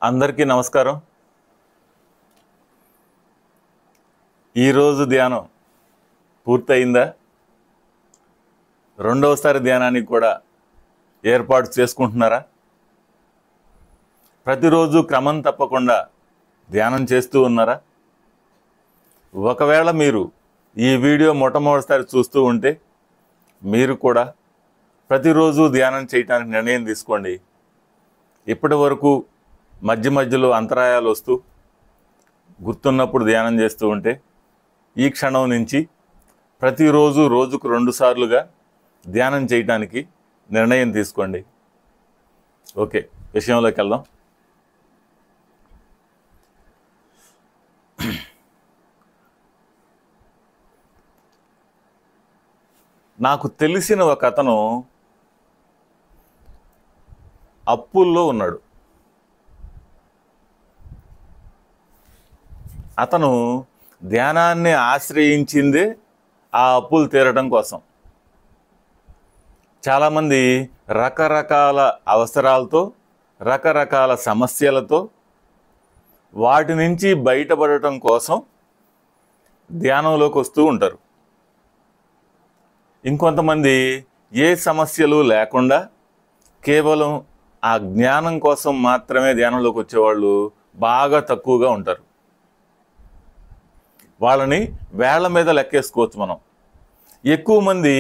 అందరికీ నమస్కారం. ఈరోజు ధ్యానం పూర్తయిందా? రెండవసారి ధ్యానానికి కూడా ఏర్పాటు చేసుకుంటున్నారా? ప్రతిరోజు క్రమం తప్పకుండా ధ్యానం చేస్తూ ఉన్నారా? ఒకవేళ మీరు ఈ వీడియో మొట్టమొదటిసారి చూస్తూ ఉంటే మీరు కూడా ప్రతిరోజు ధ్యానం చేయడానికి నిర్ణయం తీసుకోండి. ఇప్పటి వరకు మధ్య మధ్యలో అంతరాయాలు వస్తూ గుర్తున్నప్పుడు ధ్యానం చేస్తూ ఉంటే ఈ క్షణం నుంచి ప్రతిరోజు రోజుకు 2 సార్లుగా ధ్యానం చేయడానికి నిర్ణయం తీసుకోండి. ఓకే, విషయంలోకి వెళ్దాం. నాకు తెలిసిన ఒక అతను అప్పుల్లో ఉన్నాడు. అతను ధ్యానాన్ని ఆశ్రయించిందే ఆ అప్పులు తీరడం కోసం. చాలామంది రకరకాల అవసరాలతో, రకరకాల సమస్యలతో వాటి నుంచి బయటపడటం కోసం ధ్యానంలోకి వస్తూ ఉంటారు. ఇంకొంతమంది ఏ సమస్యలు లేకుండా కేవలం ఆ జ్ఞానం కోసం మాత్రమే ధ్యానంలోకి వచ్చేవాళ్ళు బాగా తక్కువగా ఉంటారు. వాళ్ళని వేళ్ల మీద లెక్కేసుకోవచ్చు మనం. ఎక్కువ మంది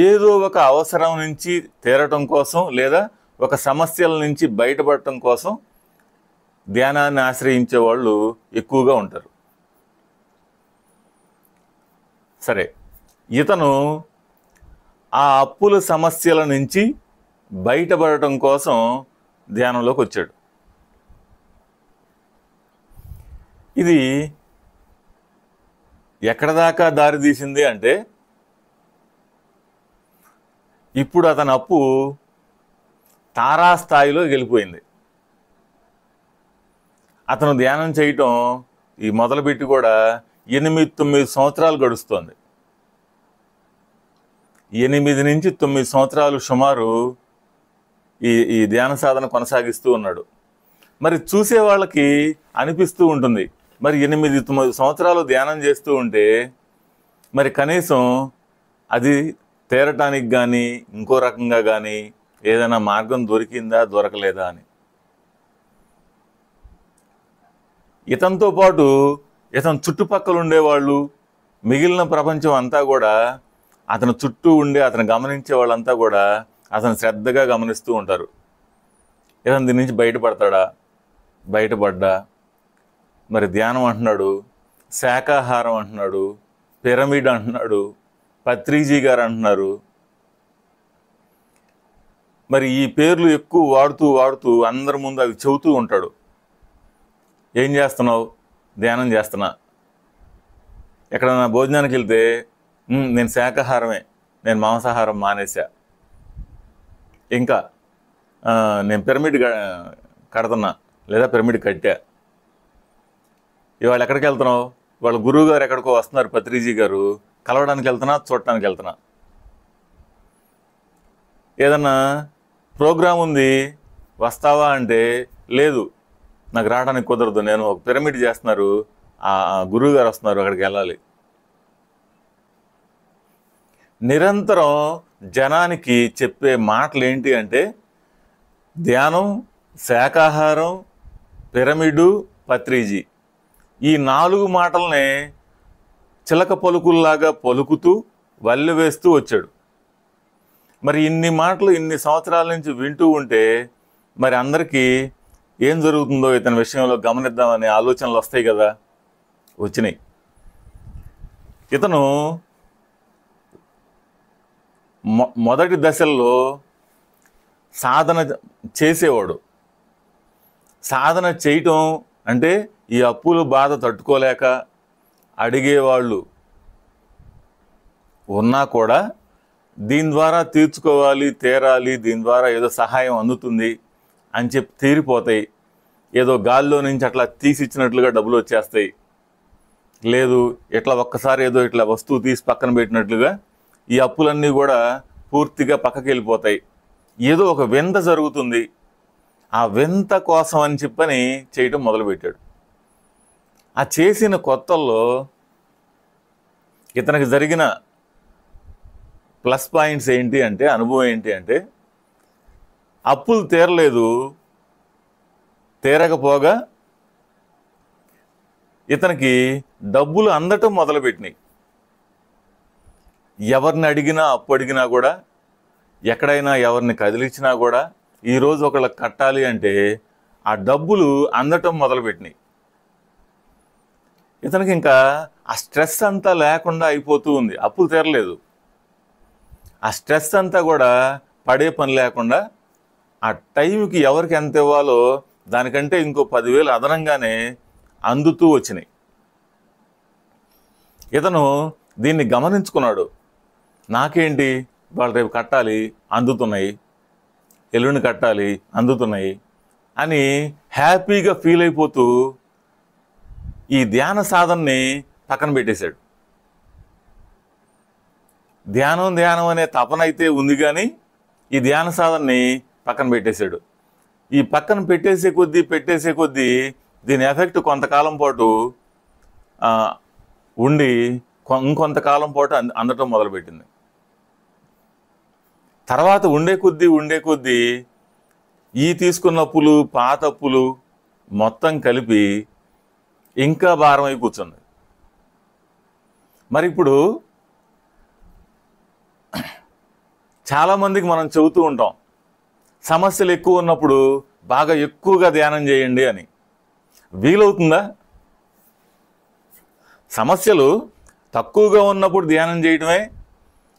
ఏదో ఒక అవసరం నుంచి తీరటం కోసం లేదా ఒక సమస్యల నుంచి బయటపడటం కోసం ధ్యానాన్ని ఆశ్రయించే వాళ్ళు ఎక్కువగా ఉంటారు. సరే, ఇతను ఆ అప్పుల సమస్యల నుంచి బయటపడటం కోసం ధ్యానంలోకి వచ్చాడు. ఇది ఎక్కడ దాకా దారి తీసింది అంటే, ఇప్పుడు అతని అప్పు తారాస్థాయిలో వెళ్ళిపోయింది. అతను ధ్యానం చేయటం ఈ మొదలుపెట్టి కూడా 8-9 సంవత్సరాలు గడుస్తోంది. 8 నుంచి 9 సంవత్సరాలు సుమారు ఈ ధ్యాన సాధన కొనసాగిస్తూ ఉన్నాడు. మరి చూసే వాళ్ళకి అనిపిస్తూ ఉంటుంది, మరి 8-9 సంవత్సరాలు ధ్యానం చేస్తూ ఉంటే మరి కనీసం అది తీరటానికి కానీ ఇంకో రకంగా కానీ ఏదైనా మార్గం దొరికిందా దొరకలేదా అని. ఇతనితో పాటు ఇతని చుట్టుపక్కల ఉండేవాళ్ళు, మిగిలిన ప్రపంచం అంతా కూడా అతని చుట్టూ ఉండే అతను గమనించే వాళ్ళంతా కూడా అతను శ్రద్ధగా గమనిస్తూ ఉంటారు. ఇతను దీని నుంచి బయటపడతాడా, బయటపడ్డా, మరి ధ్యానం అంటున్నాడు, శాకాహారం అంటున్నాడు, పిరమిడ్ అంటున్నాడు, పత్రిజీ గారు అంటున్నారు. మరి ఈ పేర్లు ఎక్కువ వాడుతూ అందరి ముందు అవి చెబుతూ ఉంటాడు. ఏం చేస్తున్నావు? ధ్యానం చేస్తున్నా. ఎక్కడన్నా భోజనానికి వెళ్తే నేను శాకాహారమే, నేను మాంసాహారం మానేసా, ఇంకా నేను పిరమిడ్ కడుతున్నా లేదా పిరమిడ్ కట్టా. ఇవాళ ఎక్కడికి వెళ్తున్నావు? వాళ్ళ గురువు గారు ఎక్కడికో వస్తున్నారు, పత్రిజీ గారు, కలవడానికి వెళ్తున్నా, చూడటానికి వెళ్తున్నా. ఏదన్నా ప్రోగ్రాం ఉంది వస్తావా అంటే లేదు, నాకు రావడానికి కుదరదు, నేను ఒక పిరమిడ్ చేస్తున్నారు, ఆ గురువు గారు వస్తున్నారు, అక్కడికి వెళ్ళాలి. నిరంతరం జనానికి చెప్పే మాటలు ఏంటి అంటే, ధ్యానం, శాకాహారం, పిరమిడు, పత్రిజీ, ఈ 4 మాటలనే చిలక పలుకుల్లాగా పలుకుతూ వల్లె వేస్తూ వచ్చాడు. మరి ఇన్ని మాటలు ఇన్ని సంవత్సరాల నుంచి వింటూ ఉంటే మరి అందరికీ ఏం జరుగుతుందో ఇతని విషయంలో గమనిద్దామనే ఆలోచనలు వస్తాయి కదా, వచ్చినాయి. ఇతను మొదటి దశల్లో సాధన చేసేవాడు. సాధన చేయటం అంటే ఈ అప్పుల బాధ తట్టుకోలేక అడిగేవాళ్ళు ఉన్నా కూడా దీని ద్వారా తీర్చుకోవాలి, తీరాలి, దీని ద్వారా ఏదో సహాయం అందుతుంది అని చెప్పి తీరిపోతాయి. ఏదో గాల్లో నుంచి అట్లా తీసిచ్చినట్లుగా డబ్బులు వచ్చేస్తాయి. లేదు ఇట్లా ఒక్కసారి ఏదో ఇట్లా వస్తువు తీసి పక్కన పెట్టినట్లుగా ఈ అప్పులన్నీ కూడా పూర్తిగా పక్కకి వెళ్ళిపోతాయి. ఏదో ఒక వింత జరుగుతుంది, ఆ వింత కోసం అని చెప్పని చేయటం మొదలుపెట్టాడు. ఆ చేసిన కొత్తల్లో ఇతనికి జరిగిన ప్లస్ పాయింట్స్ ఏంటి అంటే, అనుభవం ఏంటి అంటే, అప్పులు తీరలేదు. తీరకపోగా ఇతనికి డబ్బులు అందటం మొదలుపెట్టినాయి. ఎవరిని అడిగినా, అప్పు అడిగినా కూడా, ఎక్కడైనా ఎవరిని కదిలించినా కూడా, ఈరోజు ఒకళ్ళకి కట్టాలి అంటే ఆ డబ్బులు అందటం మొదలుపెట్టినాయి. ఇతనికి ఇంకా ఆ స్ట్రెస్ అంతా లేకుండా అయిపోతూ ఉంది. అప్పులు తీరలేదు, ఆ స్ట్రెస్ అంతా కూడా పడే పని లేకుండా ఆ టైంకి ఎవరికి ఎంత ఇవ్వాలో దానికంటే ఇంకో 10,000 అదనంగానే అందుతూ వచ్చినాయి. ఇతను దీన్ని గమనించుకున్నాడు. నాకేంటి, వాళ్ళు రేపు కట్టాలి, అందుతున్నాయి, ఎల్లుండి కట్టాలి, అందుతున్నాయి అని హ్యాపీగా ఫీల్ అయిపోతూ ఈ ధ్యాన సాధనని పక్కన పెట్టేశాడు. ధ్యానం అనే తపన అయితే ఉంది, కానీ ఈ ధ్యాన సాధనని పక్కన పెట్టేశాడు. ఈ పక్కన పెట్టేసే కొద్దీ దీని ఎఫెక్ట్ కొంతకాలం పాటు ఉండి ఇంకొంతకాలం పాటు అందటం మొదలుపెట్టింది. తర్వాత ఉండే కొద్దీ ఈ తీసుకున్న అప్పులు, పాత అప్పులు మొత్తం కలిపి ఇంకా భారం అయి కూర్చుంది. మరి ఇప్పుడు చాలామందికి మనం చెబుతూ ఉంటాం, సమస్యలు ఎక్కువ ఉన్నప్పుడు బాగా ఎక్కువగా ధ్యానం చేయండి అని. వీలవుతుందా? సమస్యలు తక్కువగా ఉన్నప్పుడు ధ్యానం చేయడమే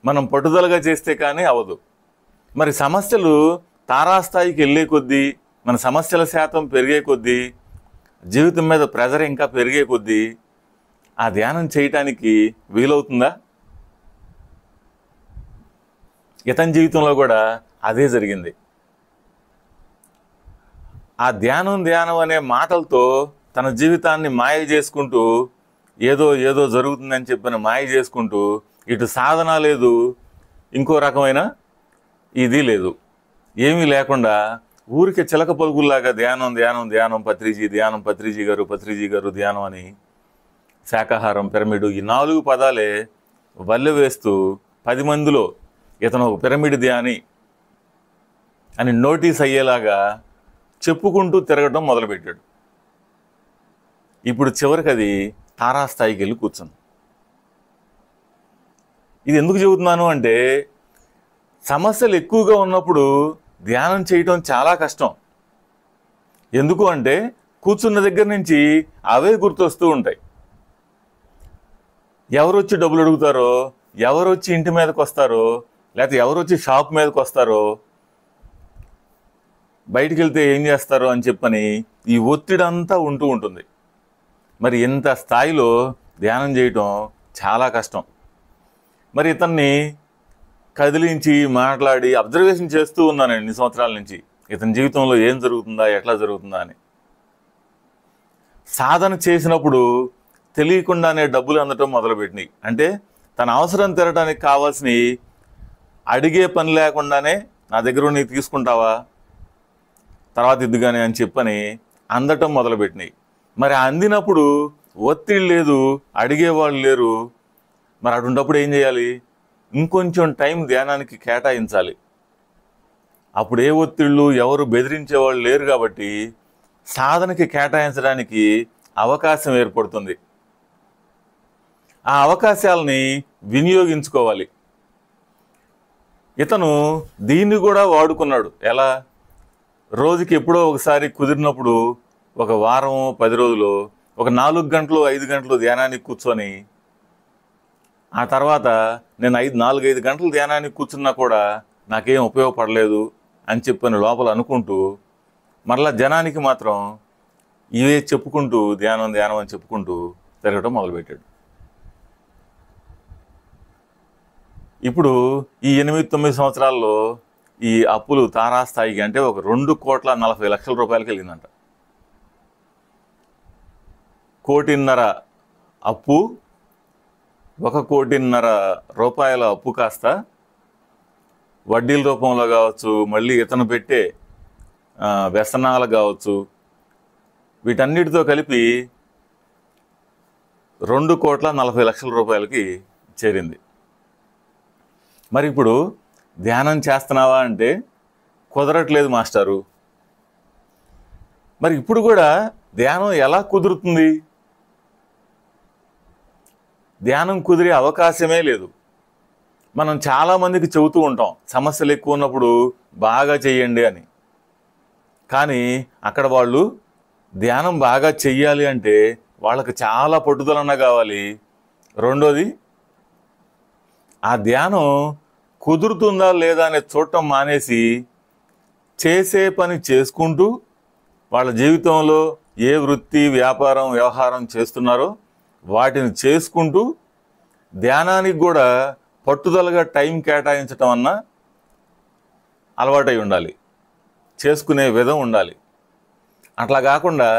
మనం పట్టుదలగా చేస్తే కానీ అవ్వదు. మరి సమస్యలు తారాస్థాయికి వెళ్ళే కొద్దీ, మన సమస్యల శాతం పెరిగే కొద్దీ, జీవితం మీద ప్రెజర్ ఇంకా పెరిగే కొద్దీ ఆ ధ్యానం చేయటానికి వీలవుతుందా? ఇతని జీవితంలో కూడా అదే జరిగింది. ఆ ధ్యానం అనే మాటలతో తన జీవితాన్ని మాయ చేసుకుంటూ, ఏదో జరుగుతుందని చెప్పిన మాయ చేసుకుంటూ, ఇటు సాధన లేదు, ఇంకో రకమైన ఇది లేదు, ఏమీ లేకుండా ఊరికే చిలక పలుకుల్లాగా ధ్యానం పత్రిజీ గారు ధ్యానం అని, శాకాహారం, పిరమిడ్, ఈ 4 పదాలే వల్లె వేస్తూ 10 మందిలో ఇతను ఒక పిరమిడ్ ధ్యాని అని నోటీస్ అయ్యేలాగా చెప్పుకుంటూ తిరగడం మొదలుపెట్టాడు. ఇప్పుడు చివరికి అది తారాస్థాయికి వెళ్ళి కూర్చుంది. ఇది ఎందుకు చెబుతున్నాను అంటే, సమస్యలు ఎక్కువగా ఉన్నప్పుడు ధ్యానం చేయటం చాలా కష్టం. ఎందుకు అంటే, కూర్చున్న దగ్గర నుంచి అవే గుర్తొస్తూ ఉంటాయి. ఎవరు వచ్చి డబ్బులు అడుగుతారో, ఎవరు వచ్చి ఇంటి మీదకి వస్తారో, లేకపోతే ఎవరు వచ్చి షాప్ మీదకి వస్తారో, బయటికి వెళ్తే ఏం చేస్తారో అని చెప్పని ఈ ఒత్తిడి అంతా ఉంటూ ఉంటుంది. మరి ఇంత స్థాయిలో ధ్యానం చేయటం చాలా కష్టం. మరి ఇతన్ని కదిలించి మాట్లాడి అబ్జర్వేషన్ చేస్తూ ఉన్నాను ఇన్ని సంవత్సరాల నుంచి, ఇతని జీవితంలో ఏం జరుగుతుందా, ఎట్లా జరుగుతుందా అని. సాధన చేసినప్పుడు తెలియకుండానే డబ్బులు అందటం మొదలుపెట్టినాయి. అంటే తన అవసరం తీరడానికి కావాల్సినవి అడిగే పని లేకుండానే, నా దగ్గర నీకు తీసుకుంటావా, తర్వాత ఇద్దుగానే అని చెప్పని అందటం మొదలుపెట్టినాయి. మరి అందినప్పుడు ఒత్తిడి లేదు, అడిగేవాళ్ళు లేరు. మరి అటువంటిప్పుడు ఏం చేయాలి? ఇంకొంచెం టైం ధ్యానానికి కేటాయించాలి. అప్పుడు ఏ ఒత్తిళ్ళు, ఎవరు బెదిరించేవాళ్ళు లేరు కాబట్టి సాధనకి కేటాయించడానికి అవకాశం ఏర్పడుతుంది. ఆ అవకాశాలని వినియోగించుకోవాలి. ఇతను దీన్ని కూడా వాడుకున్నాడు. ఎలా? రోజుకి ఎప్పుడో ఒకసారి కుదిరినప్పుడు ఒక వారం 10 రోజులు ఒక 4 గంటలు 5 గంటలు ధ్యానానికి కూర్చొని, ఆ తర్వాత నేను 4-5 గంటలు ధ్యానానికి కూర్చున్నా కూడా నాకేం ఉపయోగపడలేదు అని చెప్పని లోపల అనుకుంటూ, మరలా జనానికి మాత్రం ఇవే చెప్పుకుంటూ ధ్యానం అని చెప్పుకుంటూ తిరగటం మొదలుపెట్టాడు. ఇప్పుడు ఈ 8-9 సంవత్సరాల్లో ఈ అప్పులు తారాస్థాయికి, అంటే ఒక 2,40,00,000 రూపాయలకి వెళ్ళిందంట. 1,50,00,000 అప్పు, 1,50,00,000 రూపాయల అప్పు కాస్త వడ్డీల రూపంలో కావచ్చు, మళ్ళీ ఇతను పెట్టే వ్యసనాలు కావచ్చు, వీటన్నిటితో కలిపి 2,40,00,000 రూపాయలకి చేరింది. మరి ఇప్పుడు ధ్యానం చేస్తున్నావా అంటే కుదరట్లేదు మాస్టారు. మరి ఇప్పుడు కూడా ధ్యానం ఎలా కుదురుతుంది? ధ్యానం కుదిరే అవకాశమే లేదు. మనం చాలామందికి చెబుతూ ఉంటాం సమస్యలు ఎక్కువ ఉన్నప్పుడు బాగా చెయ్యండి అని. కానీ అక్కడ వాళ్ళు ధ్యానం బాగా చెయ్యాలి అంటే వాళ్ళకి చాలా పట్టుదలన్న కావాలి. రెండోది, ఆ ధ్యానం కుదురుతుందా లేదా అనే చూడటం మానేసి చేసే పని చేసుకుంటూ వాళ్ళ జీవితంలో ఏ వృత్తి, వ్యాపారం, వ్యవహారం చేస్తున్నారో వాటిని చేసుకుంటూ ధ్యానానికి కూడా పట్టుదలగా టైం కేటాయించటం అన్న అలవాటై ఉండాలి, చేసుకునే విధం ఉండాలి. అట్లా కాకుండా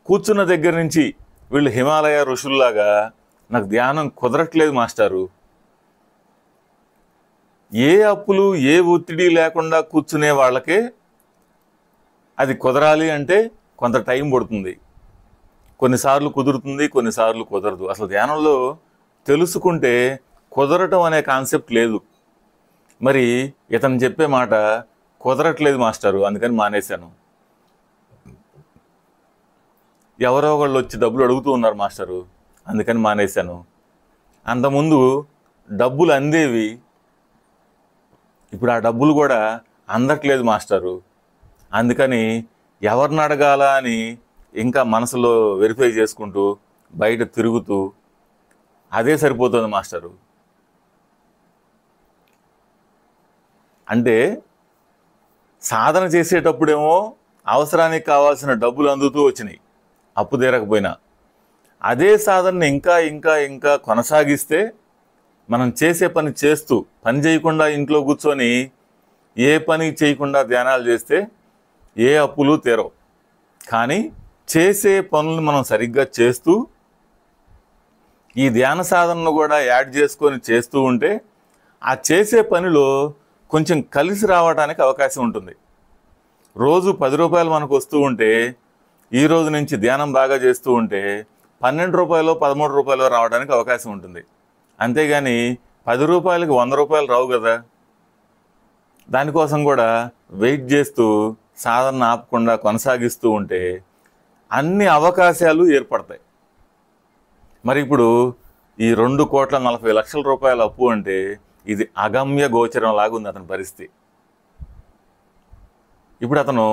కూర్చున్న దగ్గర నుంచి వీళ్ళు హిమాలయ ఋషుల్లాగా నాకు ధ్యానం కుదరట్లేదు మాస్టారు, ఏ అప్పులు ఏ ఒత్తిడి లేకుండా కూర్చునే వాళ్ళకే అది కుదరాలి అంటే కొంత టైం పడుతుంది. కొన్నిసార్లు కుదురుతుంది, కొన్నిసార్లు కుదరదు. అసలు ధ్యానంలో తెలుసుకుంటే కుదరటం అనే కాన్సెప్ట్ లేదు. మరి ఇతను చెప్పే మాట కుదరట్లేదు మాస్టారు, అందుకని మానేశాను. ఎవరో ఒకళ్ళు వచ్చి డబ్బులు అడుగుతూ ఉన్నారు మాస్టరు, అందుకని మానేశాను. అంతకుముందు డబ్బులు అందేవి, ఇప్పుడు ఆ డబ్బులు కూడా అందట్లేదు మాస్టరు, అందుకని ఎవరిని అడగాల అని ఇంకా మనసులో వెరిఫై చేసుకుంటూ బయట తిరుగుతూ అదే సరిపోతుంది మాస్టరు. అంటే సాధన చేసేటప్పుడేమో అవసరానికి కావాల్సిన డబ్బులు అందుతూ వచ్చినాయి అప్పు తీరకపోయినా. అదే సాధనని ఇంకా ఇంకా ఇంకా కొనసాగిస్తే మనం చేసే పని చేస్తూ, పని చేయకుండా ఇంట్లో కూర్చొని ఏ పని చేయకుండా ధ్యానాలు చేస్తే ఏ అప్పులు తీరవు. కానీ చేసే పనులను మనం సరిగ్గా చేస్తూ ఈ ధ్యాన సాధనను కూడా యాడ్ చేసుకొని చేస్తూ ఉంటే ఆ చేసే పనిలో కొంచెం కలిసి రావడానికి అవకాశం ఉంటుంది. రోజు 10 రూపాయలు మనకు వస్తూ ఉంటే ఈ రోజు నుంచి ధ్యానం బాగా చేస్తూ ఉంటే 12 రూపాయలు 13 రూపాయలు రావడానికి అవకాశం ఉంటుంది. అంతేగాని 10 రూపాయలకి 100 రూపాయలు రావు కదా. దానికోసం కూడా వెయిట్ చేస్తూ సాధన ఆపకుండా కొనసాగిస్తూ ఉంటే అన్ని అవకాశాలు ఏర్పడతాయి. మరి ఇప్పుడు ఈ 2,40,00,000 రూపాయల అప్పు అంటే ఇది అగమ్య గోచరం లాగుంది అతని పరిస్థితి. ఇప్పుడు అతను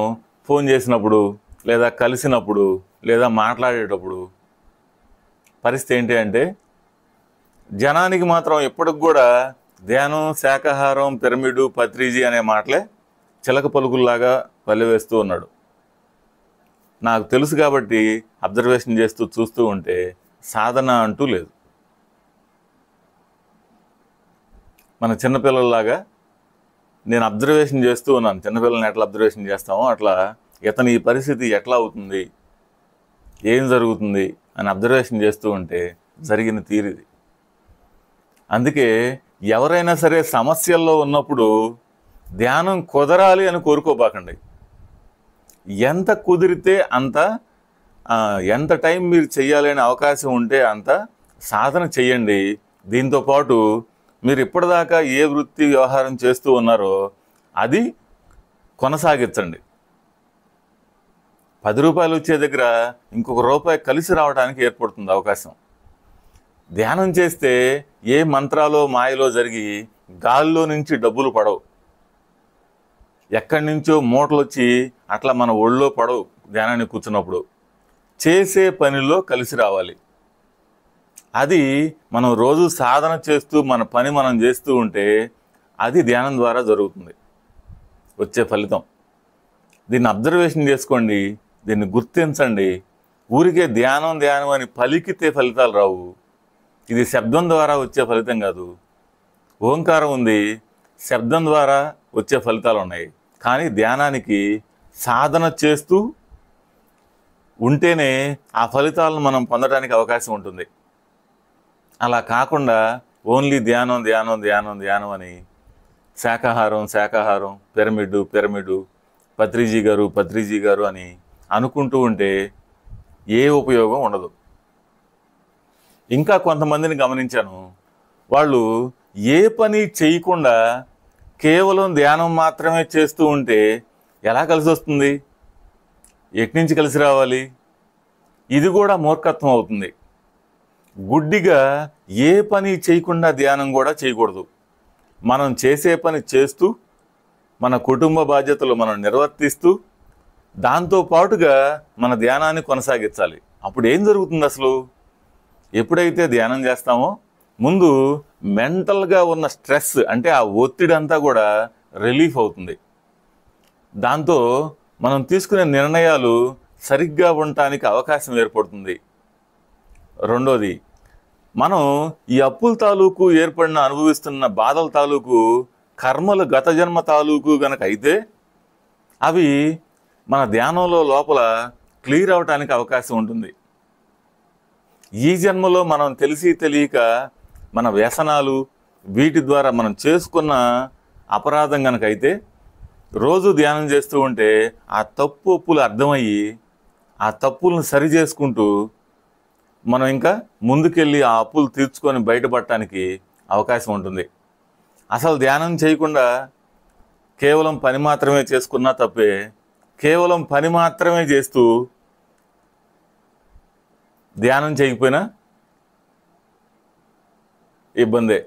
ఫోన్ చేసినప్పుడు లేదా కలిసినప్పుడు లేదా మాట్లాడేటప్పుడు పరిస్థితి ఏంటి అంటే జనానికి మాత్రం ఎప్పటికి కూడా ధ్యానం, శాకాహారం, పిరమిడు, పత్రిజీ అనే మాటలే చిలక పలుకుల్లాగా వల్లెవేస్తూ ఉన్నాడు. నాకు తెలుసు కాబట్టి అబ్జర్వేషన్ చేస్తూ చూస్తూ ఉంటే సాధన అంటూ లేదు. మన చిన్నపిల్లల్లాగా నేను అబ్జర్వేషన్ చేస్తూ ఉన్నాను. చిన్నపిల్లల్ని ఎట్లా అబ్జర్వేషన్ చేస్తామో అట్లా ఇతని ఈ పరిస్థితి ఎట్లా అవుతుంది, ఏం జరుగుతుంది అని అబ్జర్వేషన్ చేస్తూ ఉంటే జరిగిన తీరిది. అందుకే ఎవరైనా సరే సమస్యల్లో ఉన్నప్పుడు ధ్యానం కుదరాలి అని కోరుకోబాకండి. ఎంత కుదిరితే అంత, ఎంత టైం మీరు చెయ్యాలి అనే అవకాశం ఉంటే అంత సాధన చెయ్యండి. దీంతోపాటు మీరు ఇప్పటిదాకా ఏ వృత్తి వ్యవహారం చేస్తూ ఉన్నారో అది కొనసాగించండి. 10 రూపాయలు వచ్చే దగ్గర ఇంకొక రూపాయి కలిసి రావడానికి ఏర్పడుతుంది అవకాశం. ధ్యానం చేస్తే ఏ మంత్రాలో మాయలో జరిగి గాల్లో నుంచి డబ్బులు పడవు, ఎక్కడి నుంచో మూటలు వచ్చి అట్లా మన ఒళ్ళో పడవు. ధ్యానాన్ని కూర్చున్నప్పుడు చేసే పనిలో కలిసి రావాలి. అది మనం రోజు సాధన చేస్తూ మన పని మనం చేస్తూ ఉంటే అది ధ్యానం ద్వారా జరుగుతుంది వచ్చే ఫలితం. దీన్ని అబ్జర్వేషన్ చేసుకోండి, దీన్ని గుర్తించండి. ఊరికే ధ్యానం ధ్యానం అని పలికితే ఫలితాలు రావు. ఇది శబ్దం ద్వారా వచ్చే ఫలితం కాదు. ఓంకారం ఉంది, శబ్దం ద్వారా వచ్చే ఫలితాలు ఉన్నాయి. కానీ ధ్యానానికి సాధన చేస్తూ ఉంటేనే ఆ ఫలితాలను మనం పొందడానికి అవకాశం ఉంటుంది. అలా కాకుండా ఓన్లీ ధ్యానం ధ్యానం ధ్యానం ధ్యానం అని శాకాహారం శాకాహారం, పిరమిడు పిరమిడు, పత్రిజీ గారు అని అనుకుంటూ ఉంటే ఏ ఉపయోగం ఉండదు. ఇంకా కొంతమందిని గమనించాను, వాళ్ళు ఏ పని చేయకుండా కేవలం ధ్యానం మాత్రమే చేస్తూ ఉంటే ఎలా కలిసి వస్తుంది? ఎట్నుంచి కలిసి రావాలి? ఇది కూడా మూర్ఖత్వం అవుతుంది. గుడ్డిగా ఏ పని చేయకుండా ధ్యానం కూడా చేయకూడదు. మనం చేసే పని చేస్తూ, మన కుటుంబ బాధ్యతలు మనం నిర్వర్తిస్తూ, దాంతో పాటుగా మన ధ్యానాన్ని కొనసాగించాలి. అప్పుడు ఏం జరుగుతుంది అసలు? ఎప్పుడైతే ధ్యానం చేస్తామో ముందు మెంటల్గా ఉన్న స్ట్రెస్, అంటే ఆ ఒత్తిడి అంతా కూడా రిలీఫ్ అవుతుంది. దాంతో మనం తీసుకునే నిర్ణయాలు సరిగ్గా ఉండటానికి అవకాశం ఏర్పడుతుంది. రెండోది, మనం ఈ అప్పుల తాలూకు ఏర్పడిన అనుభవిస్తున్న బాధల తాలూకు కర్మలు గత జన్మ తాలూకు గనక అయితే అవి మన ధ్యానంలో లోపల క్లియర్ అవటానికి అవకాశం ఉంటుంది. ఈ జన్మలో మనం తెలిసి తెలియక మన వ్యసనాలు, వీటి ద్వారా మనం చేసుకున్న అపరాధం కనుక అయితే రోజు ధ్యానం చేస్తూ ఉంటే ఆ తప్పు ఒప్పులు అర్థమయ్యి ఆ తప్పులను సరి చేసుకుంటూ మనం ఇంకా ముందుకెళ్ళి ఆ అప్పులు తీర్చుకొని బయటపడటానికి అవకాశం ఉంటుంది. అసలు ధ్యానం చేయకుండా కేవలం పని మాత్రమే చేసుకున్నా తప్పే. కేవలం పని మాత్రమే చేస్తూ ధ్యానం చేయకపోయినా ఇబ్బందే.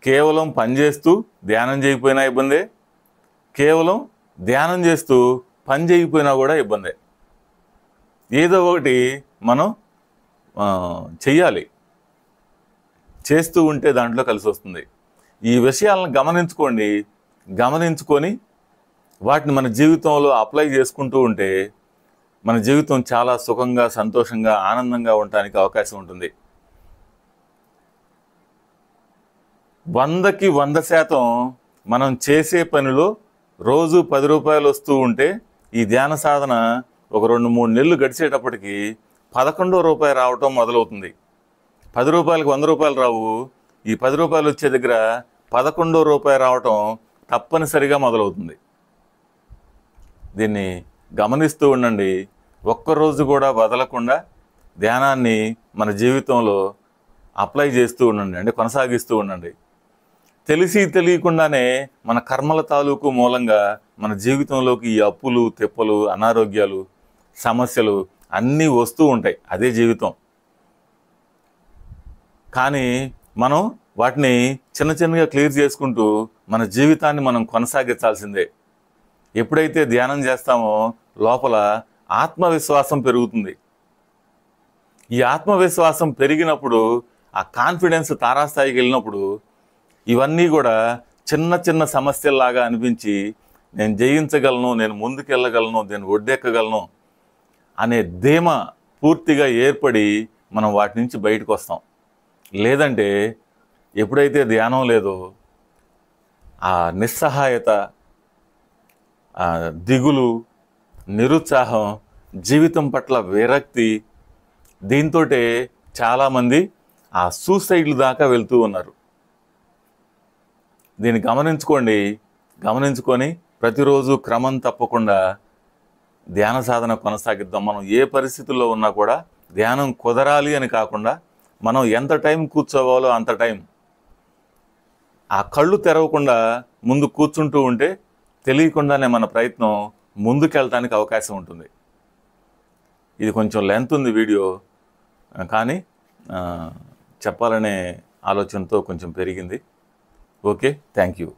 కేవలం పని చేస్తూ ధ్యానం చేయకపోయినా ఇబ్బందే. కేవలం ధ్యానం చేస్తూ పని చేయకపోయినా కూడా ఇబ్బందే. ఏదో ఒకటి మనం చెయ్యాలి. చేస్తూ ఉంటే దాంట్లో కలిసి వస్తుంది. ఈ విషయాలను గమనించుకోండి. గమనించుకొని వాటిని మన జీవితంలో అప్లై చేసుకుంటూ ఉంటే మన జీవితం చాలా సుఖంగా, సంతోషంగా, ఆనందంగా ఉండటానికి అవకాశం ఉంటుంది. 100కి 100% మనం చేసే పనిలో రోజు 10 రూపాయలు వస్తూ ఉంటే ఈ ధ్యాన సాధన ఒక 2-3 నెలలు గడిచేటప్పటికి 11వ రూపాయి రావటం మొదలవుతుంది. 10 రూపాయలకు 100 రూపాయలు రావు. ఈ 10 రూపాయలు వచ్చే దగ్గర 11వ రూపాయి రావటం తప్పనిసరిగా మొదలవుతుంది. దీన్ని గమనిస్తూ ఉండండి. ఒక్కరోజు కూడా వదలకుండా ధ్యానాన్ని మన జీవితంలో అప్లై చేస్తూ ఉండండి, అంటే కొనసాగిస్తూ ఉండండి. తెలిసి తెలియకుండానే మన కర్మల తాలూకు మూలంగా మన జీవితంలోకి ఈ అప్పులు, తెప్పలు, అనారోగ్యాలు, సమస్యలు అన్నీ వస్తూ ఉంటాయి. అదే జీవితం. కానీ మనం వాటిని చిన్న చిన్నగా క్లియర్ చేసుకుంటూ మన జీవితాన్ని మనం కొనసాగించాల్సిందే. ఎప్పుడైతే ధ్యానం చేస్తామో లోపల ఆత్మవిశ్వాసం పెరుగుతుంది. ఈ ఆత్మవిశ్వాసం పెరిగినప్పుడు, ఆ కాన్ఫిడెన్స్ తారాస్థాయికి వెళ్ళినప్పుడు ఇవన్నీ కూడా చిన్న చిన్న సమస్యల్లాగా అనిపించి నేను జయించగలను, నేను ముందుకెళ్ళగలను, నేను ఒడ్డెక్కగలను అనే ధీమా పూర్తిగా ఏర్పడి మనం వాటి నుంచి బయటకు వస్తాం. లేదంటే ఎప్పుడైతే ధ్యానం లేదో ఆ నిస్సహాయత, దిగులు, నిరుత్సాహం, జీవితం పట్ల విరక్తి, దీంతో చాలామంది ఆ సూసైడ్లు దాకా వెళ్తూ ఉన్నారు. దీన్ని గమనించుకోండి. గమనించుకొని ప్రతిరోజు క్రమం తప్పకుండా ధ్యాన సాధన కొనసాగిద్దాం. మనం ఏ పరిస్థితుల్లో ఉన్నా కూడా ధ్యానం కుదరాలి అని కాకుండా మనం ఎంత టైం కూర్చోవాలో అంత టైం ఆ కళ్ళు తెరవకుండా ముందు కూర్చుంటూ ఉంటే తెలియకుండానే మన ప్రయత్నం ముందుకెళ్ళటానికి అవకాశం ఉంటుంది. ఇది కొంచెం లెంత్ ఉంది వీడియో, కానీ చెప్పాలనే ఆలోచనతో కొంచెం పెరిగింది. Okay, thank you.